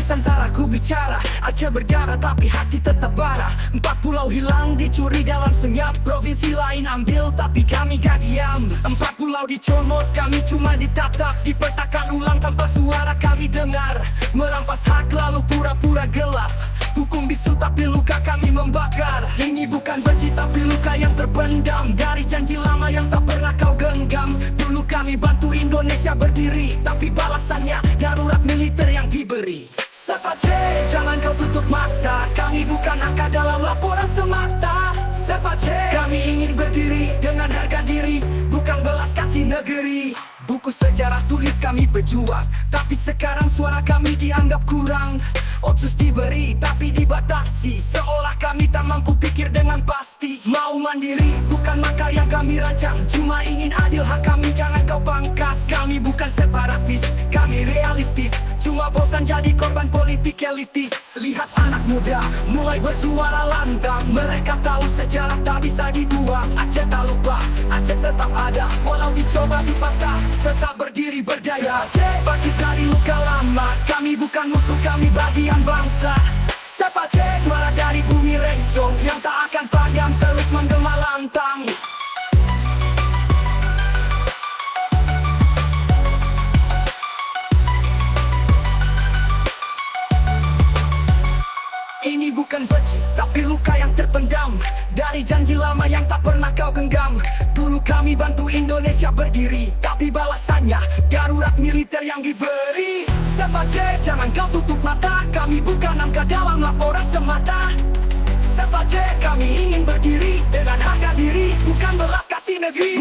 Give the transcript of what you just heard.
Nusantara ku bicara, Aceh berdarah tapi hati tetap bara. 4 pulau hilang dicuri dalam senyap, provinsi lain ambil tapi kami gak diam. 4 pulau dicomot, kami cuma ditatap, dipetakan ulang tanpa suara kami dengar. Merampas hak lalu pura-pura gelap, hukum bisu tapi luka kami membakar. Ini bukan benci tapi luka yang terpendam dari janji lama yang tak pernah kau genggam. Dulu kami bantu Indonesia berdiri, tapi balasannya darurat militer yang diberi. Save Aceh, jangan kau tutup mata, kami bukan angka dalam laporan semata. Save Aceh, kami ingin berdiri dengan harga diri, bukan belas kasih negeri. Buku sejarah tulis kami berjuang, tapi sekarang suara kami dianggap kurang. Otsus diberi tapi dibatasi, seolah kami tak mampu pikir dengan pasti. Mau mandiri bukan makar yang kami rancang, cuma ingin adil hak kami jangan kau pangkas. Kami bukan separatis, kami realistis, cuma bosan jadi korban politik elitis. Lihat anak muda mulai bersuara lantang, mereka tahu sejarah tak bisa dibuang. Aceh tak lupa, Aceh tetap ada, walau dicoba dipatah, tetap berdiri berdaya. Aceh bangkit dari luka lama, kami bukan musuh, kami bagian bangsa. Save Aceh, suara dari bumi rencong yang tak akan padam, terus menggema lantang. Ini bukan benci, tapi luka yang terpendam dari janji lama yang tak pernah kau genggam. Dulu kami bantu Indonesia berdiri, tapi balasannya darurat militer yang diberi. Save Aceh, jangan kau tutup mata, kami bukan angka dalam laporan semata. Save Aceh, kami ingin berdiri dengan harga diri, bukan belas kasih negeri.